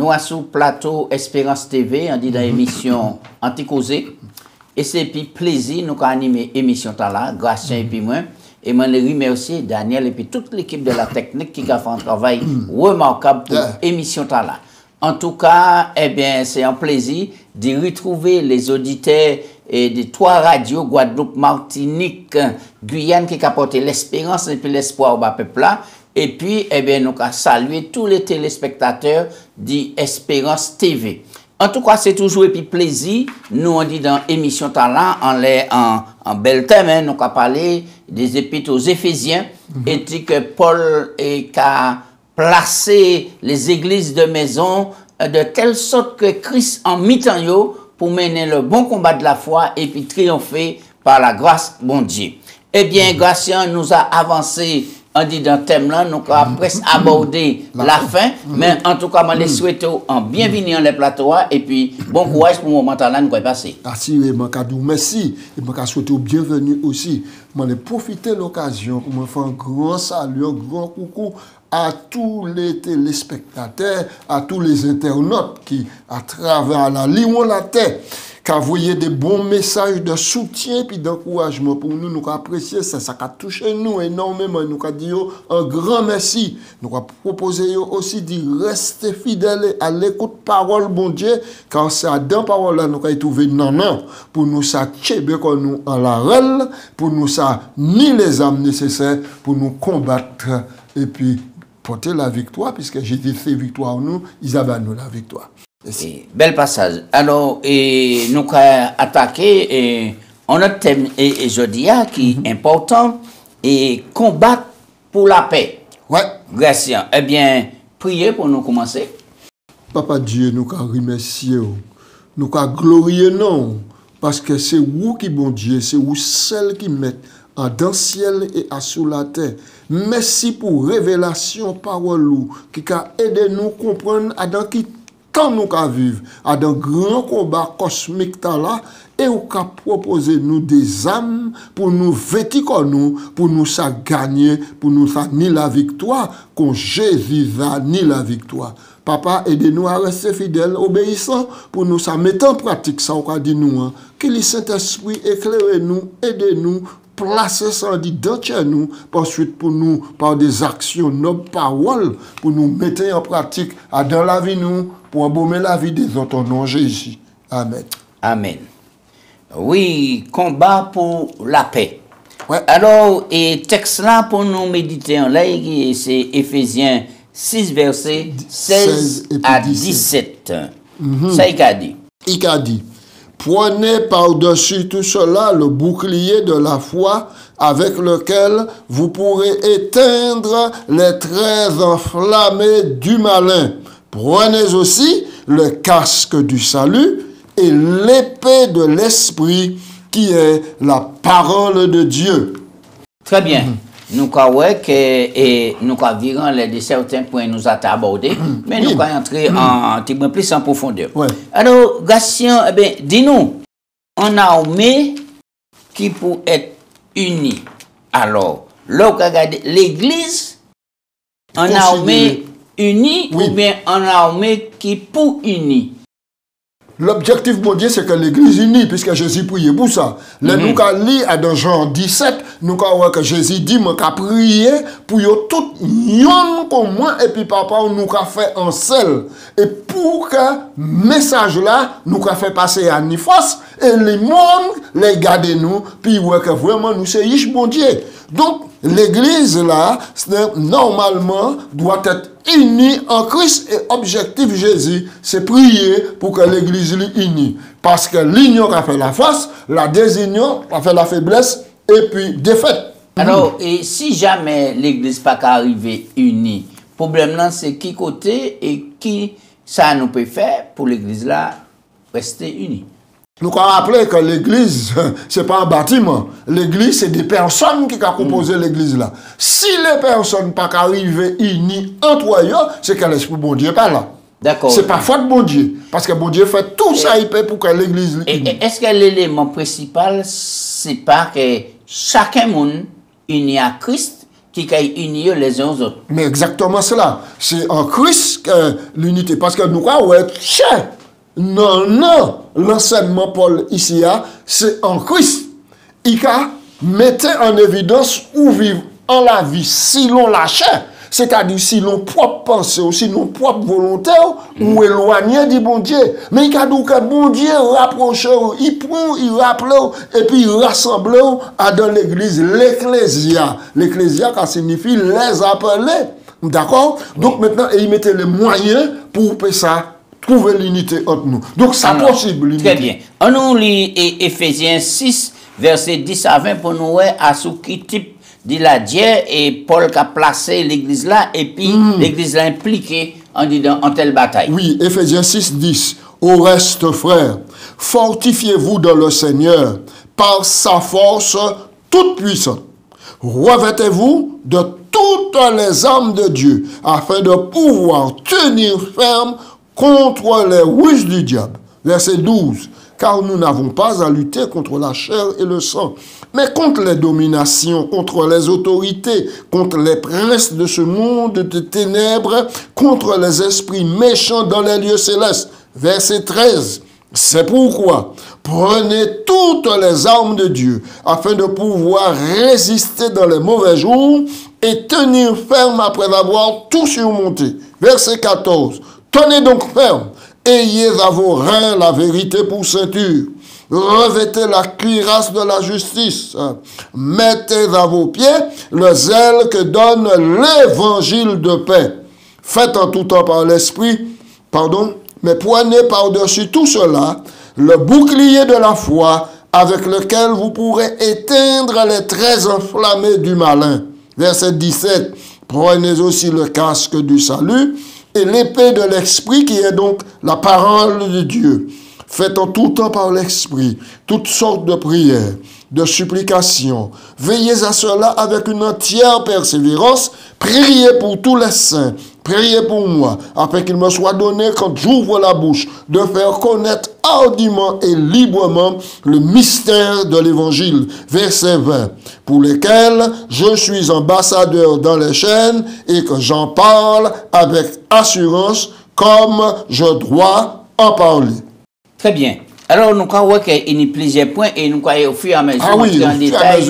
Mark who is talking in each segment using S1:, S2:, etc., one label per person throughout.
S1: nous sommes sur plateau Espérance TV, on dit dans l'émission Anticausé. Et c'est puis plaisir, nous avons animé l'émission là, grâce et puis moi. Et je remercie Daniel et puis toute l'équipe de la technique qui a fait un travail remarquable pour l'émission là. En tout cas, eh bien, c'est un plaisir de retrouver les auditeurs et des 3 radios, Guadeloupe, Martinique, Guyane, qui apportent l'espérance et puis l'espoir au peuple là. Et puis, eh bien, nous avons salué tous les téléspectateurs d'Espérance TV. En tout cas, c'est toujours et puis plaisir. Nous, on dit dans l'émission Talent, en bel thème, hein, nous avons parlé des épîtres aux Éphésiens, et dit que Paul a placé les églises de maison de telle sorte que Christ en mi-temps pour mener le bon combat de la foi et puis triompher par la grâce bon Dieu. Eh bien, Gratien nous a avancé. On dit dans le thème là, nous avons presque abordé la fin, mais en tout cas, je les souhaite en bienvenue dans les plateaux et puis bon courage pour le moment là, nous allons passer.
S2: Assurément, merci. Et je souhaite bienvenue aussi. Je vais profiter de l'occasion pour me faire un grand salut, un grand coucou à tous les téléspectateurs, à tous les internautes qui, à travers la ligne la terre, qui envoyé des bons messages de soutien et d'encouragement pour nous. Nous apprécions ça, ça a touché nous énormément. Nous avons dit un grand merci. Nous avons proposé aussi de rester fidèles à l'écoute parole, bon Dieu, car c'est dans parole là nous avons trouvé non pour nous ça tchébé nous en la règle, pour nous ça ni les âmes nécessaires pour nous combattre et puis porter la victoire, puisque Jésus fait victoire nous, Isabelle nous la victoire.
S1: Bel passage. Alors, nous avons attaqué un autre thème et je dis qui est important et combattre pour la paix.
S2: Ouais.
S1: Gratien. Eh bien, priez pour nous commencer.
S2: Papa Dieu, nous avons remercié, nous avons glorifié non, parce que c'est vous qui bon Dieu, c'est vous seul qui met en dans le ciel et à sous la terre. Merci pour révélation parole qui a aidé nous comprendre à dans qui temps nous qu'à vivre à dans grand combat cosmique là et ou qu'a proposer nous des âmes pour nous vêtir comme nous pour nous ça gagner pour nous ça ni la victoire qu'on Jésus va ni la victoire. Papa, aidez-nous à rester fidèles, obéissants, pour nous ça mettre en pratique ça on dit nous hein. Que le Saint-Esprit éclaire nous, aidez-nous placer ça dans nous, ensuite pour nous, par des actions, nos paroles, pour nous mettre en pratique dans la vie nous, pour embaumer la vie des autres, au nom de Jésus. Amen.
S1: Amen. Oui, combat pour la paix.
S2: Ouais.
S1: Alors, et texte là pour nous méditer en l'air, c'est Éphésiens 6, versets 16 à 17. Ça, il a dit.
S2: Il a dit. Prenez par-dessus tout cela le bouclier de la foi avec lequel vous pourrez éteindre les traits enflammés du malin. Prenez aussi le casque du salut et l'épée de l'esprit qui est la parole de Dieu.
S1: Très bien. Nous avons viré les certains points nous avons abordés, mais nous allons entrer un petit peu plus en profondeur.
S2: Ouais.
S1: Alors, Gatien, eh bien, dis-nous, on a armée qui peut être unie. Alors, là, regardez, l'Église, on a armée unie ou bien on a armée qui peut unir.
S2: L'objectif, mon Dieu, c'est que l'Église unie, puisque Jésus priait pour ça. Nous avons lu dans Jean 17, nous avons que Jésus dit, moi, qu'à prier pour tout yon comme moi, et puis papa, nous avons fait un seul. Et pour que message là, nous avons fait passer à Nifos, et les monde, les garder nous, puis ouais, que vraiment, nous c'est riche, mon Dieu. Donc, l'Église là, normalement, doit être unie en Christ et objectif Jésus, c'est prier pour que l'Église soit unie. Parce que l'union a fait la force, la désunion a fait la faiblesse et puis défaite.
S1: Alors, et si jamais l'Église pas arriver unie, le problème là, c'est qui côté et qui ça nous peut faire pour l'Église là rester unie.
S2: Nous avons rappelé que l'Église, ce n'est pas un bâtiment. L'Église, c'est des personnes qui ont composé l'Église là. Si les personnes ne sont pas arrivées unies entre eux, c'est que l'Esprit bon Dieu n'est pas là.
S1: D'accord.
S2: C'est pas faute de bon Dieu. Parce que bon Dieu fait tout ça il peut pour que l'Église unie.
S1: Est-ce que l'élément principal, c'est pas que chacun monde uni à Christ qui unit les uns aux autres.
S2: Mais exactement cela. C'est en Christ que l'unité. Parce que nous croyons être cher. Non, l'enseignement Paul ici, c'est en Christ. Il mettait en évidence où vivre en la vie, selon la chair. C'est-à-dire si l'on propre pensée, si l'on propre volonté, ou éloigné du bon Dieu. Mais il a dit que bon Dieu rapproche, il prend, il rappelle, et puis il rassemble dans l'église, l'ecclésia. L'ecclésia, ça signifie les appeler. D'accord? Donc maintenant, il mettait les moyens pour que ça trouver l'unité entre nous. Donc c'est possible.
S1: Très bien. On nous lit Éphésiens 6, versets 10 à 20 pour nous voir à ce qui type de la Dieu et Paul qui a placé l'église là et puis l'église là impliquée en telle bataille.
S2: Oui, Éphésiens 6, 10. Au reste, frères, fortifiez-vous dans le Seigneur par sa force toute puissante. Revêtez-vous de toutes les armes de Dieu afin de pouvoir tenir ferme contre les ruses du diable. Verset 12. Car nous n'avons pas à lutter contre la chair et le sang, mais contre les dominations, contre les autorités, contre les princes de ce monde de ténèbres, contre les esprits méchants dans les lieux célestes. Verset 13. C'est pourquoi prenez toutes les armes de Dieu afin de pouvoir résister dans les mauvais jours et tenir ferme après avoir tout surmonté. Verset 14. Tenez donc ferme. Ayez à vos reins la vérité pour ceinture. Revêtez la cuirasse de la justice. Mettez à vos pieds le zèle que donne l'évangile de paix. Faites en tout temps par l'esprit, mais prenez par-dessus tout cela le bouclier de la foi avec lequel vous pourrez éteindre les traits enflammés du malin. Verset 17. Prenez aussi le casque du salut et l'épée de l'esprit qui est donc la parole de Dieu. Faites en tout temps par l'esprit toutes sortes de prières, de supplications. Veillez à cela avec une entière persévérance. Priez pour tous les saints. Priez pour moi, afin qu'il me soit donné, quand j'ouvre la bouche, de faire connaître hardiment et librement le mystère de l'Évangile. Verset 20. Pour lesquels je suis ambassadeur dans les chaînes et que j'en parle avec assurance comme je dois en parler.
S1: Très bien. Alors, nous croyons qu'il y a plusieurs points et nous croyons au fur et à mesure en détail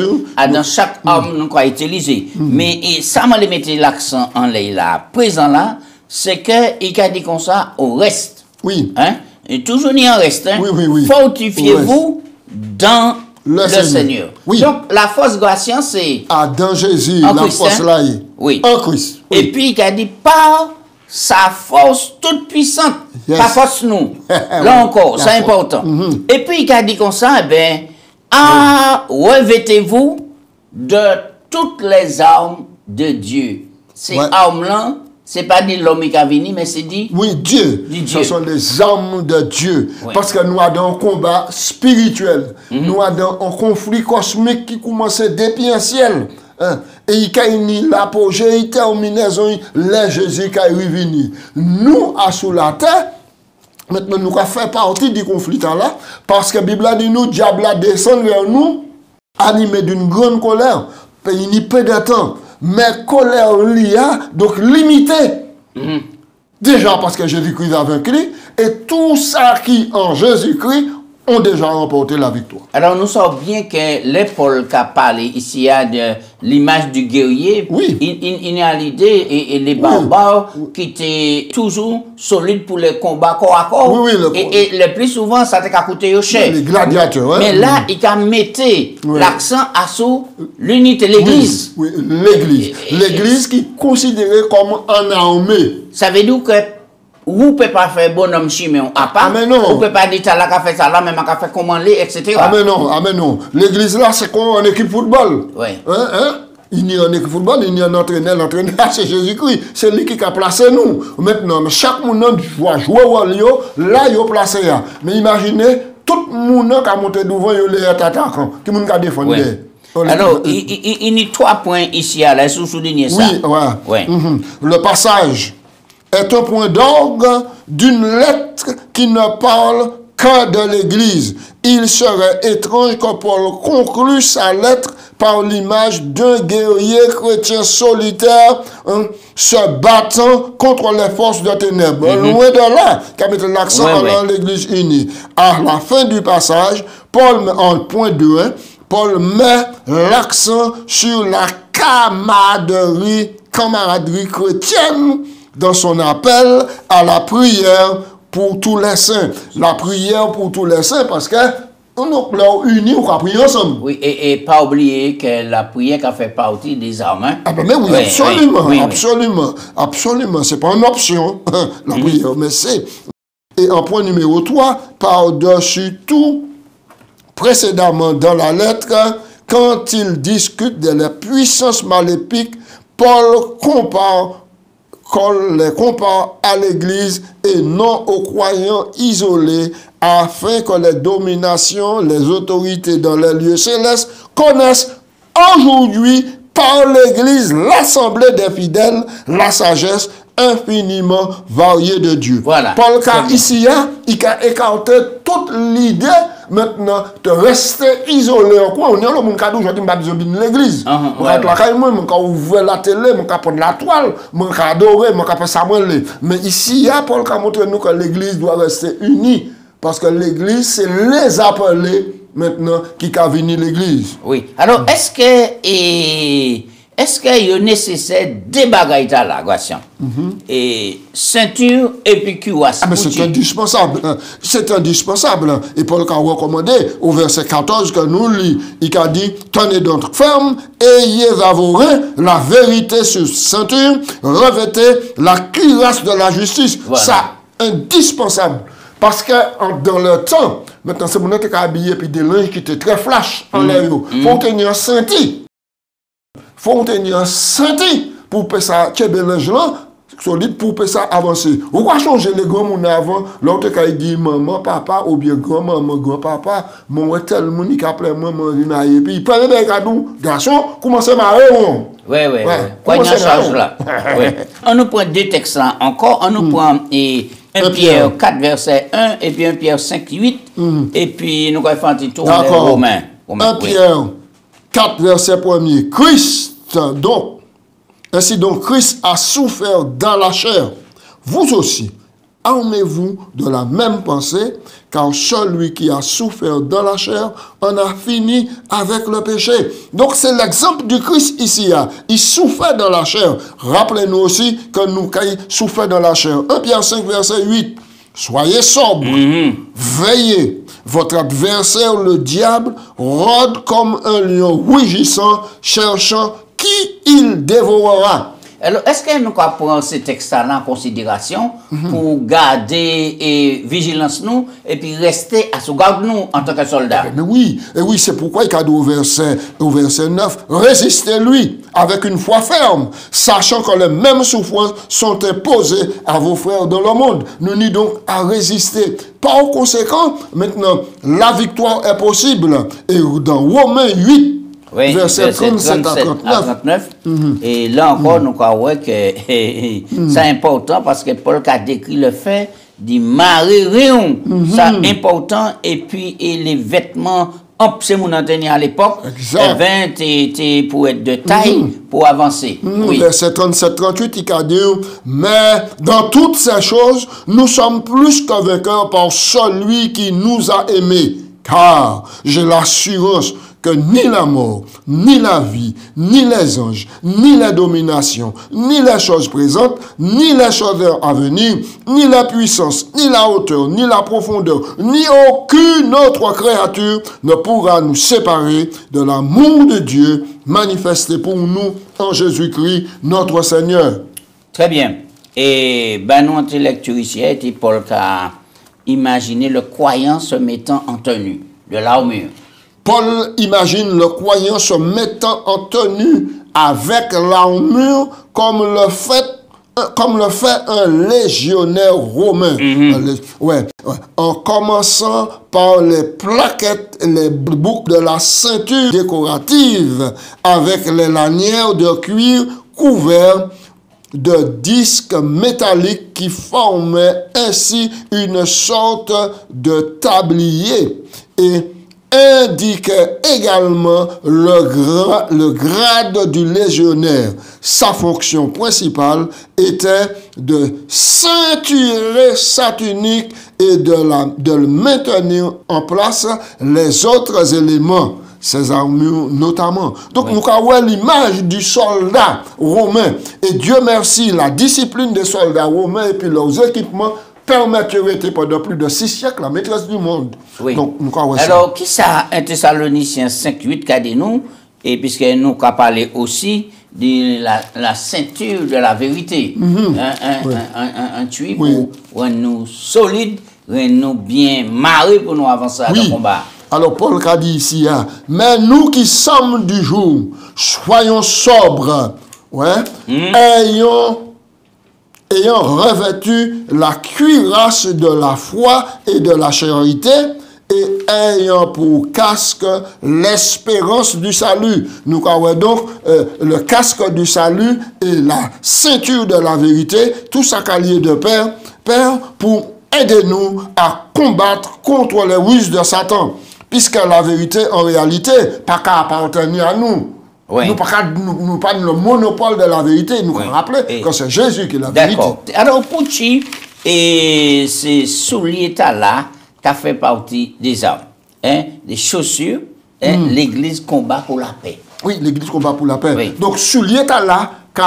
S1: dans chaque arme nous croyons utiliser. Mais ça m'a mis l'accent en là, présent là, c'est qu'il a dit comme ça au reste.
S2: Oui.
S1: Hein? Et toujours il en reste. Hein?
S2: Oui.
S1: Fortifiez-vous dans le Seigneur.
S2: Oui.
S1: Donc, la force gratienne, c'est...
S2: dans Jésus, la force là est.
S1: Oui.
S2: En Christ. Oui.
S1: Et puis, il a dit par sa force toute puissante.
S2: Yes.
S1: Sa force nous. Là encore, c'est important. Et puis, il a dit comme ça, revêtez-vous de toutes les armes de Dieu. Ces armes-là, c'est pas dit l'homme qui a venu, mais c'est dit...
S2: Oui, Dieu. Ce sont les armes de Dieu. Oui. Parce que nous avons un combat spirituel. Nous avons un conflit cosmique qui commence depuis un ciel. Et il y a l'apogée, il terminaison, les Jésus qui est revenu. Nous, à sous la terre, maintenant, nous avons fait partie du conflit là, parce que la Bible a dit nous, diable a descendu vers nous, animé d'une grande colère, il n'y a pas de temps. Mais colère l'IA, donc limitée. Déjà parce que Jésus-Christ a vaincu, et tout ça qui en Jésus-Christ ont déjà remporté la victoire.
S1: Alors nous savons bien que les Paul qui a parlé ici de l'image du guerrier,
S2: oui.
S1: Il y a l'idée et les barbares qui étaient toujours solides pour les combats corps à corps.
S2: Oui,
S1: et le plus souvent, ça t'a coûté au cher.
S2: Les gladiateurs.
S1: Mais là, il a mis l'accent à sur l'unité, l'église.
S2: Oui, l'église. L'église qui est considérée comme en armée.
S1: Ça veut dire que vous ne pouvez pas faire bonhomme chimé à part. Vous ne pouvez pas dire ça là, fait ça là, même à faire comment les, etc.
S2: Ah mais non. L'église là, c'est comme en équipe football.
S1: Oui.
S2: Il y a en équipe football, il y a un entraîneur. L'entraîneur, c'est Jésus-Christ. C'est lui qui a placé nous. Maintenant, chaque monde doit jouer au lieu, là, il a placé. Mais imaginez, tout le monde qui a monté devant, il est attaquant. Qui a défendu.
S1: Alors, il y a 3 points ici à la sous-souligner ça.
S2: Oui. Le passage est un point d'orgue d'une lettre qui ne parle qu'à cœur de l'Église. Il serait étrange que Paul conclue sa lettre par l'image d'un guerrier chrétien solitaire se battant contre les forces de ténèbres. Loin de là, qu'a mis l'accent dans l'Église unie. À la fin du passage, Paul, en point 2, Paul met l'accent sur la camaraderie chrétienne dans son appel à la prière pour tous les saints. La prière pour tous les saints, parce que nous unis, on va prier ensemble.
S1: Oui, et pas oublier que la prière qui fait partie des armes. Hein?
S2: Ah ben mais oui, absolument, absolument, absolument. C'est pas une option, la prière, mais c'est. Et en point numéro 3, par-dessus tout, précédemment dans la lettre, quand il discute de la puissance maléfique, Paul les compare à l'Église et non aux croyants isolés, afin que les dominations, les autorités dans les lieux célestes connaissent aujourd'hui par l'Église, l'assemblée des fidèles, la sagesse infiniment variée de Dieu.
S1: Voilà.
S2: Paul, ici, il a écarté toute l'idée maintenant de rester isolé. On est là, mon cadeau, je dis, je suis dans l'église. Je vais ouvrir la télé, je vais prendre la toile, je vais adorer, je vais faire ça. Mais ici, Paul a montré nous que l'église doit rester unie. Parce que l'église, c'est les appelés maintenant qui ont venir l'église.
S1: Oui. Alors, est-ce qu'il est nécessaire de bagailler là, Gratien? Et ceinture et puis cuirasse.
S2: Ah, mais c'est indispensable. C'est indispensable. Et Paul a recommandé au verset 14 que nous lit, il a dit, tenez donc ferme, ayez à vos reins la vérité sur ceinture, revêtez la cuirasse de la justice. Voilà. Ça, indispensable. Parce que dans le temps, maintenant c'est mon qui a habillé puis des linges qui étaient très flash en l'air. Il faut tenir un senti. Faut tenir un senti pour que ça tient des linges là solide pour que ça avancer. Ou quoi changer les grands moun avant, l'autre qui dit maman, papa ou bien grand-maman, grand-papa, mon tel moun qui appelle maman rinaye puis il prend des cadeaux, garçon, commencez à marrer.
S1: Oui. Quoi il y a charge là. On nous prend deux textes là encore, on nous prend 1 Pierre 4 verset 1 et puis 1 Pierre 5 8 et puis nous allons faire un petit tour des Romains.
S2: 1 Pierre 4 verset 1er. Christ donc, ainsi donc Christ a souffert dans la chair. Vous aussi, armez-vous de la même pensée, car celui qui a souffert dans la chair en a fini avec le péché. Donc c'est l'exemple du Christ ici. Il souffrait dans la chair. Rappelez-nous aussi que nous souffert dans la chair. 1 Pierre 5 verset 8. Soyez sobres, veillez. Votre adversaire, le diable, rôde comme un lion rugissant, cherchant qui il dévorera.
S1: Alors, est-ce que nous prenons ces textes-là en considération pour garder vigilance nous et puis rester à sauvegarde nous en tant que soldats?
S2: Mais oui, et oui, c'est pourquoi il a dit au verset 9, résistez-lui avec une foi ferme, sachant que les mêmes souffrances sont imposées à vos frères dans le monde. Nous n'y donc à résister. Par conséquent, maintenant, la victoire est possible. Et dans Romains 8,
S1: oui,
S2: verset 37 à 39.
S1: Et là encore, nous croyons que c'est important parce que Paul a décrit le fait du marée-réon. C'est important. Et puis, les vêtements, c'est mon entendu à l'époque, pour être de taille, pour avancer. Oui.
S2: Verset 37-38, il a dit, mais dans toutes ces choses, nous sommes plus que vainqueurs par celui qui nous a aimés. Car j'ai l'assurance que ni la mort, ni la vie, ni les anges, ni les dominations, ni les choses présentes, ni les choses à venir, ni la puissance, ni la hauteur, ni la profondeur, ni aucune autre créature ne pourra nous séparer de l'amour de Dieu manifesté pour nous en Jésus-Christ, notre Seigneur.
S1: Très bien. Et nous, intellectuels ici, et Paul a imaginé le croyant se mettant en tenue de l'armure.
S2: Paul imagine le croyant se mettant en tenue avec l'armure comme le fait un légionnaire romain. En commençant par les plaquettes, les boucles de la ceinture décorative avec les lanières de cuir couverts de disques métalliques qui formaient ainsi une sorte de tablier et indiquait également le grade du légionnaire. Sa fonction principale était de ceinturer sa tunique et de le maintenir en place les autres éléments, ses armures notamment. Donc, nous avons l'image du soldat romain. Et Dieu merci, la discipline des soldats romains et puis leurs équipements permettent de rester pendant plus de 6 siècles la maîtresse du monde.
S1: Oui.
S2: Donc, nous avons
S1: alors, qui ça, 1 Thessaloniciens 5:8 qu'a dit nous, et puisque nous avons parlé aussi de la ceinture de la vérité, un tuyau pour nous solides, nous bien marrer pour nous avancer dans le combat.
S2: Alors Paul a dit ici, mais nous qui sommes du jour, soyons sobres, ayant revêtu la cuirasse de la foi et de la charité, et ayant pour casque l'espérance du salut. Nous avons donc le casque du salut et la ceinture de la vérité, tout ça qu'allié de Père, pour aider nous à combattre contre les ruses de Satan. Puisque la vérité, en réalité, pas qu'à appartenir à nous. Oui. Nous pas le monopole de la vérité. Nous rappeler que c'est Jésus qui est la vérité.
S1: D'accord. Alors, pour qui, et c'est sous l'état-là qui fait partie des armes, des chaussures, l'Église combat pour la paix.
S2: Oui, l'Église combat pour la paix.
S1: Oui.
S2: Donc, sous l'état-là, qui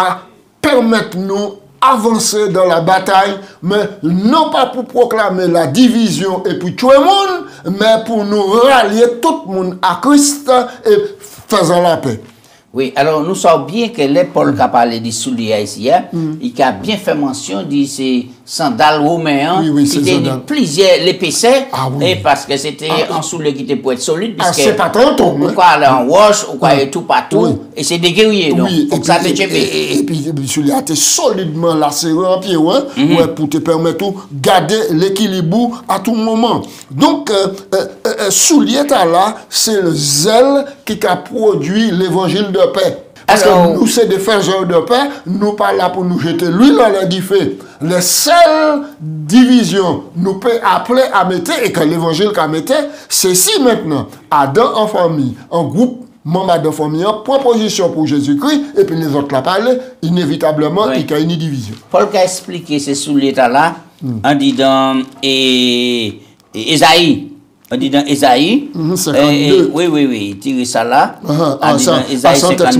S2: permettent nous avancer dans la bataille, mais non pas pour proclamer la division et puis tuer le monde, mais pour nous rallier tout le monde à Christ et faisant la paix.
S1: Oui, alors nous savons bien que les Paul qui a parlé des souliers ici, il a bien fait mention de ces sandales romains qui étaient plusieurs l'épaisseur, et parce que c'était un soulier qui était pour être solide, parce que
S2: c'est pas tantôt.
S1: Ou quoi aller en roche, ou quoi tout partout, et c'est des guerriers, donc ça te
S2: et puis le soulier a été solidement lacéré en pied, pour te permettre de garder l'équilibre à tout moment. Donc, soulier là, c'est le zèle qui a produit l'évangile de paix. Parce que nous, c'est des faiseurs de paix, nous pas là pour nous jeter l'huile dans l'édifice. Les seules divisions nous peut appeler à mettre, et que l'évangile qu'a mettre, c'est si maintenant, Adam en famille, en groupe, membre de famille, proposition pour Jésus-Christ, et puis les autres la parlent, inévitablement, il y a une division.
S1: Paul a expliqué ces sous l'état-là, en disant, Ésaïe. On dit dans Ésaïe,
S2: 52.
S1: Oui, tirez ça là.
S2: Ésaïe 52.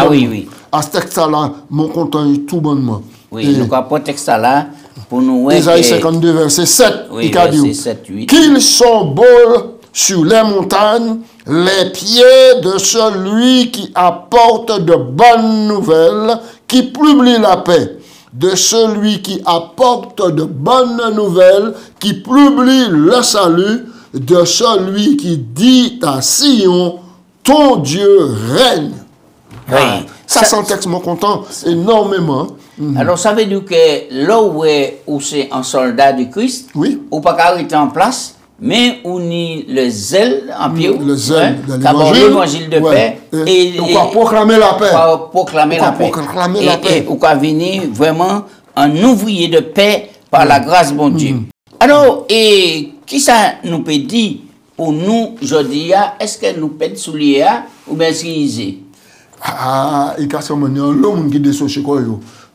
S1: Oui.
S2: À ce texte-là, mon content est tout bonnement.
S1: Oui, nous avons un texte là pour nous.
S2: Ésaïe 52, verset 7.
S1: Oui, verset 7, 8.
S2: Qu'ils sont beaux sur les montagnes, les pieds de celui qui apporte de bonnes nouvelles, qui publie la paix. De celui qui apporte de bonnes nouvelles, qui publie le salut, de celui qui dit à Sion, ton Dieu règne.
S1: Oui.
S2: Ça c'est un texte mon content énormément.
S1: Alors ça veut dire que là où c'est un soldat de Christ, ou pas arrêter en place, mais on y le zèle en pied,
S2: le zèle de
S1: l'évangile de paix,
S2: et on va proclamer la paix.
S1: Proclamer la paix. Ou va venir vraiment un ouvrier de paix par la grâce de bon Dieu. Alors, et qui ça nous peut dire pour nous aujourd'hui, est-ce que nous peut soulier ou bien est-ce qu'il est?
S2: Il y a l'homme qui descend chez quoi.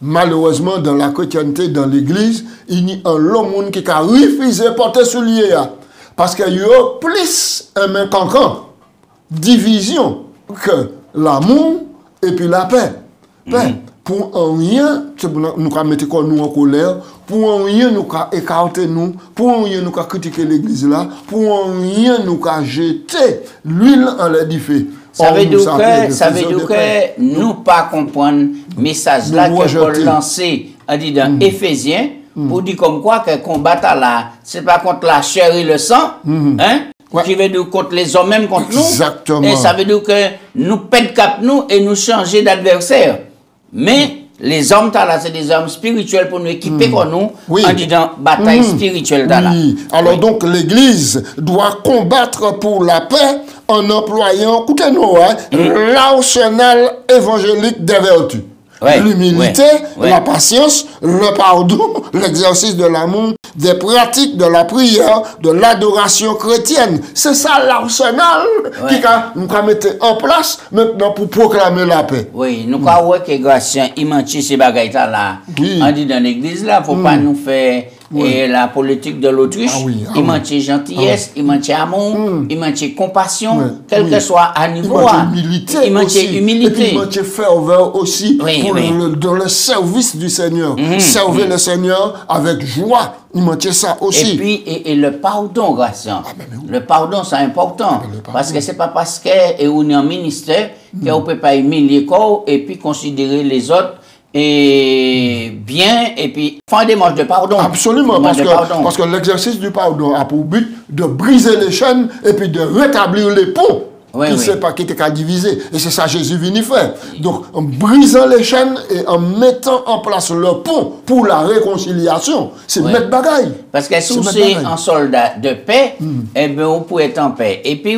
S2: Malheureusement, dans la chrétienté, dans l'église, il y a l'homme qui a refusé de porter soulier. Parce qu'il y a plus un cancan, division, que l'amour et puis la paix. Pour un rien, nous avons mis nous en colère, pour un rien, nous avons écarté nous, pour un rien, nous avons critiqué l'église là, pour un rien, nous avons jeté l'huile en l'édifice.
S1: Ça veut dire que nous pas comprendre le message là que Paul lancé dans Éphésiens, pour dire comme quoi que combattre là, c'est pas contre la chair et le sang, qui veut dire contre les hommes même contre nous.
S2: Exactement.
S1: Et ça veut dire que nous pète cap nous et nous changer d'adversaire. Mais les hommes là, c'est des hommes spirituels pour nous équiper comme nous en disant bataille spirituelle là.
S2: Alors donc l'église doit combattre pour la paix en employant, écoutez-nous, l'arsenal évangélique des vertus. l'humilité, la patience, le pardon, l'exercice de l'amour, des pratiques de la prière, de l'adoration chrétienne. C'est ça l'arsenal nous avons mis en place maintenant pour proclamer la paix.
S1: Oui, nous avons vu que Gratien, il manque ces bagages là. On dit dans l'église là, il ne faut pas nous faire la politique de l'autruche. Il manque gentillesse, il manque amour, il manque compassion, quel que soit à niveau.
S2: Il manque humilité. Et puis il manque ferveur aussi dans le service du Seigneur. Servir le Seigneur avec joie. Il manque ça aussi.
S1: Et puis, et le pardon, Gratien. Le pardon, c'est important. Parce que ce n'est pas parce qu'on est en ministère qu'on ne peut pas humilier corps et puis considérer les autres et bien, et puis faire des marches de pardon.
S2: Absolument, parce que l'exercice du pardon a pour but de briser les chaînes et puis de rétablir les ponts. Qui était qu'à diviser. Et c'est ça Jésus vient faire. Donc, en brisant les chaînes et en mettant en place le pont pour la réconciliation, c'est mettre bagaille.
S1: Parce que si c'est un soldat de paix, eh bien, on peut être en paix. Et puis,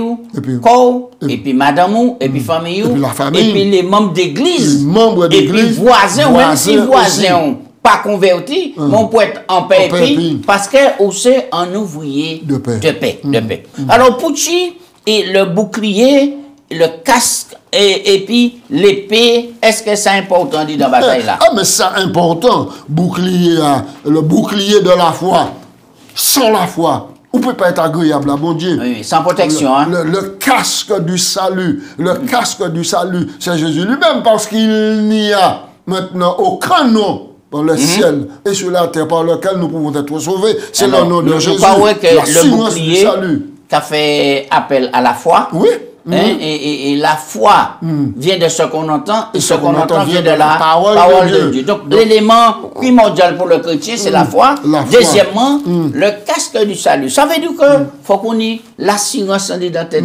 S1: corps, et puis madame, et puis famille, et puis les membres d'église, et puis voisins, même si voisins pas convertis, on peut être en paix, parce que c'est un ouvrier de paix. Alors, Pucci, et le bouclier, le casque et puis l'épée, est-ce que c'est important dans la bataille là?
S2: Ah mais c'est important, bouclier, le bouclier de la foi. Sans la foi, on ne peut pas être agréable à bon Dieu.
S1: Oui, sans protection.
S2: Le casque du salut, c'est Jésus lui-même parce qu'il n'y a maintenant aucun nom dans le ciel et sur la terre par lequel nous pouvons être sauvés. C'est le nom de Jésus.
S1: Le bouclier qui a fait appel à la foi.
S2: Oui.
S1: Et la foi vient de ce qu'on entend, et ce qu'on entend vient de la parole de Dieu. Donc l'élément primordial pour le chrétien, c'est la foi. Deuxièmement, le casque du salut. Ça veut dire qu'il faut qu'on ait l'assurance dans tête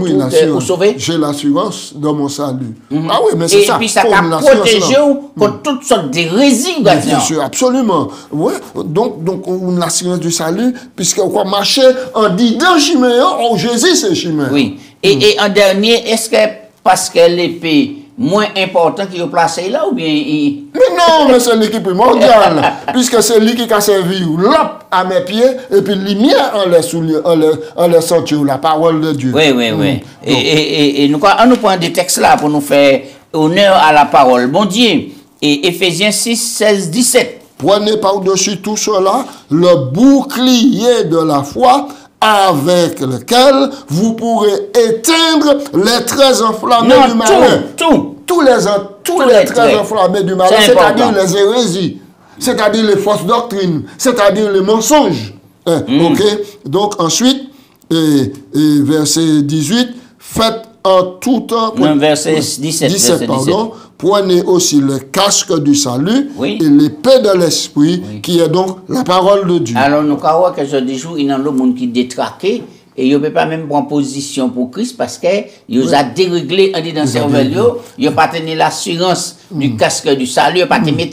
S1: pour sauver.
S2: J'ai l'assurance de mon salut. Ah oui, mais c'est ça.
S1: Et puis ça va protéger contre toutes sortes d'hérésies.
S2: Bien sûr, absolument. Ouais. Donc on a l'assurance du salut, puisqu'on va marcher en disant chiméen, oh Jésus c'est chiméen.
S1: Oui. Et en dernier, est-ce que parce que l'épée moins importante qu'il a placé là ou bien
S2: Mais non, mais c'est l'équipe primordiale, puisque c'est lui qui a servi l'op à mes pieds et puis lumière en les sentir la parole de Dieu.
S1: Oui. Et nous prenons des textes là pour nous faire honneur à la parole. Bon Dieu, et Éphésiens 6, 16, 17.
S2: Prenez par-dessus tout cela le bouclier de la foi, avec lequel vous pourrez éteindre les traits enflammés du malin. Tous les traits enflammés du malin, c'est-à-dire les hérésies, c'est-à-dire les fausses doctrines, c'est-à-dire les mensonges. Ok? Donc ensuite, verset 18, faites en tout temps...
S1: verset 17,
S2: pardon. Prenez aussi le casque du salut et l'épée de l'esprit, qui est donc la parole de Dieu.
S1: Alors, nous avons que ce jour, il y a le monde qui détraqué et il ne peut pas même prendre position pour Christ parce qu'il a déréglé en disant cerveau, il n'a pas tenu l'assurance du casque du salut, il n'a pas tenu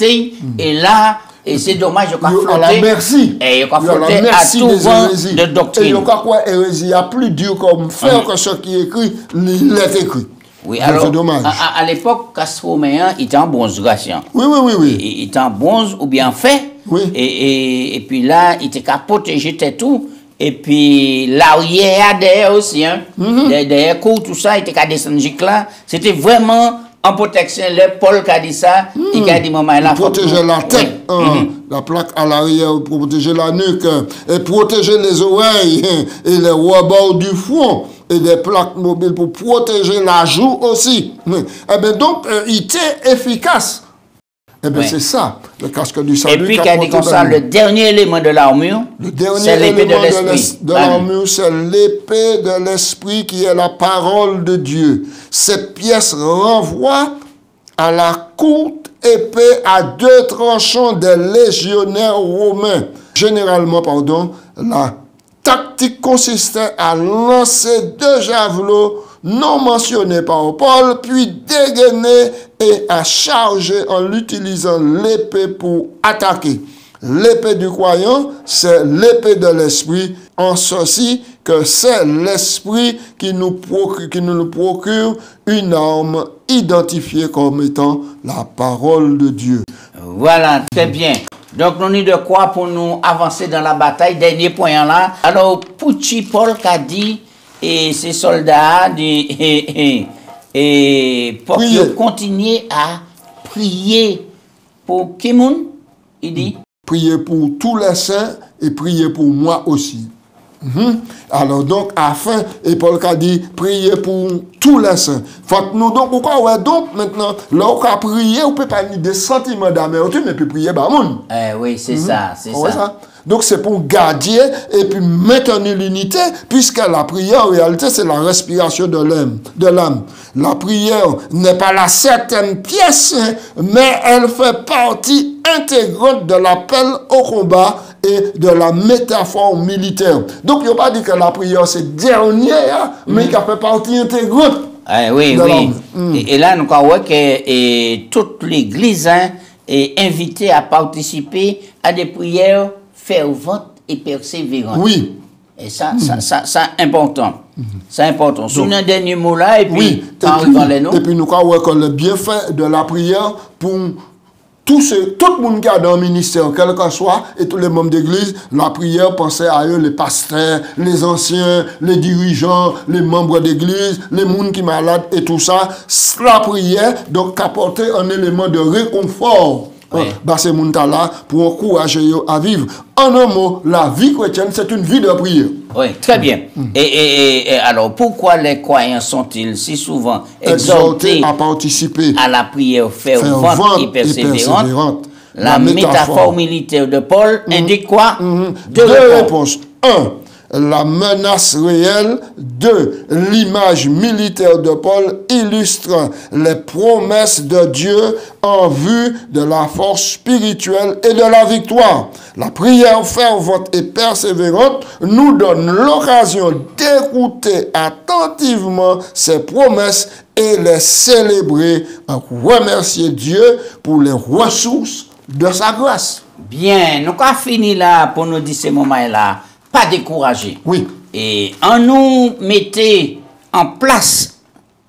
S1: et là, et c'est dommage, il a flotté.
S2: Merci.
S1: Et il a flotté à tout vent de doctrine.
S2: Et il a quoi hérésie a plus dur comme faire que ce qui est écrit, il est écrit.
S1: Oui, alors, à l'époque, Castroméen, il était en bronze, Gratien.
S2: Oui.
S1: Il était en bronze ou bien fait.
S2: Oui.
S1: Et puis là, il était qu'à protéger tout. Et puis l'arrière derrière aussi, derrière court, tout ça, il était qu'à descendre là. C'était vraiment en protection. Le Paul qui a dit ça, il a dit, maman, il a
S2: protéger la tête, la plaque à l'arrière, protéger la nuque, et protéger les oreilles et les rebords du front. Et des plaques mobiles pour protéger la joue aussi. Eh bien, donc, il était efficace. Eh bien, c'est ça, le casque du salut.
S1: Et puis, quand dit comme ça, le dernier élément de l'armure, c'est l'épée de l'esprit.
S2: De l'armure, c'est l'épée de l'esprit qui est la parole de Dieu. Cette pièce renvoie à la courte épée à 2 tranchants des légionnaires romains. Généralement, la tactique consistait à lancer 2 javelots non mentionnés par Paul, puis dégainer et à charger en utilisant l'épée pour attaquer. L'épée du croyant, c'est l'épée de l'esprit, en ceci que c'est l'esprit qui nous procure une arme identifié comme étant la parole de Dieu.
S1: Voilà, très bien. Donc, nous avons de quoi pour nous avancer dans la bataille. Dernier point là. Alors, Pouchi Paul a dit, et ces soldats, pour continuer à prier pour Kimoun, il dit.
S2: Prier pour tous les saints et prier pour moi aussi. Alors donc, afin, et Paul a dit, prier pour tous les saints. Faut nous donc, pourquoi donc maintenant, là on a prié, on peut pas ni des sentiments d'amertume, mais puis prier par monde.
S1: Oui, c'est ça, c'est ça.
S2: Donc c'est pour garder et puis maintenir l'unité, puisque la prière en réalité c'est la respiration de l'âme. La prière n'est pas la certaine pièce, mais elle fait partie intégrante de l'appel au combat et de la métaphore militaire. Donc il ne faut pas dire que la prière c'est dernier, mais qu'elle fait partie intégrante.
S1: Oui. Et là nous voyons que toute l'église est invitée à participer à des prières fervente et persévérante.
S2: Oui.
S1: Et ça, c'est important. C'est important. Sous un dernier mot là, et puis,
S2: et puis nous croyons que le bienfait de la prière pour tout le monde qui a dans le ministère, quel que soit, et tous les membres d'église, la prière, pensez à eux, les pasteurs, les anciens, les dirigeants, les membres d'église, les gens qui sont malades et tout ça. La prière, donc, apporter un élément de réconfort. Bah, ces gens-là pour encourager à vivre. En un mot, la vie chrétienne, c'est une vie de prière.
S1: Oui, très bien. Et alors, pourquoi les croyants sont-ils si souvent exhortés
S2: à participer
S1: à la prière fervente et persévérante? La métaphore militaire de Paul indique quoi?
S2: Deux réponses. 1. La menace réelle. 2. L'image militaire de Paul illustre les promesses de Dieu en vue de la force spirituelle et de la victoire. La prière fervente et persévérante nous donne l'occasion d'écouter attentivement ces promesses et les célébrer, en remercier Dieu pour les ressources de sa grâce.
S1: Bien, nous avons fini là pour nous dire ces moments-là. Pas découragé.
S2: Oui.
S1: Et en nous mettait en place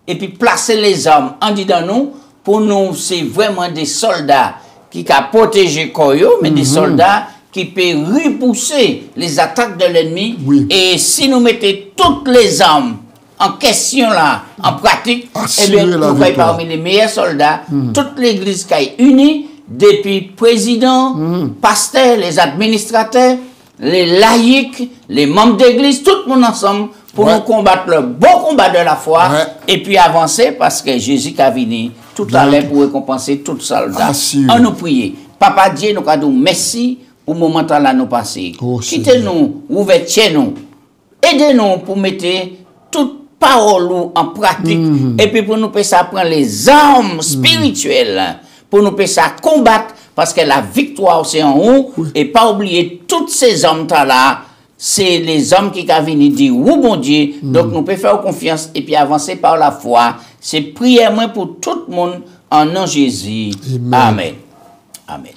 S1: et puis placer les hommes en disant nous, pour nous, c'est vraiment des soldats qui ont protégé Koyo, mais des soldats qui peuvent repousser les attaques de l'ennemi.
S2: Oui.
S1: Et si nous mettons toutes les armes en question là, en pratique, eh bien, nous sommes parmi les meilleurs soldats. Toute l'église qui est unie, depuis président, pasteur, les administrateurs, les laïcs, les membres d'église, tout le monde ensemble pour nous combattre le bon combat de la foi et puis avancer parce que Jésus a venu tout à l'heure pour récompenser tout soldat. On nous prie. Papa Dieu, nous avons merci pour le moment là nous passer. Quittez-nous, ouvertez-nous, aidez-nous pour mettre toute parole en pratique et puis pour nous ça prendre les armes spirituelles pour nous ça combattre. Parce que la victoire, c'est en haut. Et pas oublier, tous ces hommes-là, c'est les hommes qui ont venu dire, oui, bon Dieu. Donc, nous pouvons faire confiance et puis avancer par la foi. C'est prière pour tout le monde en nom de Jésus. Amen. Amen.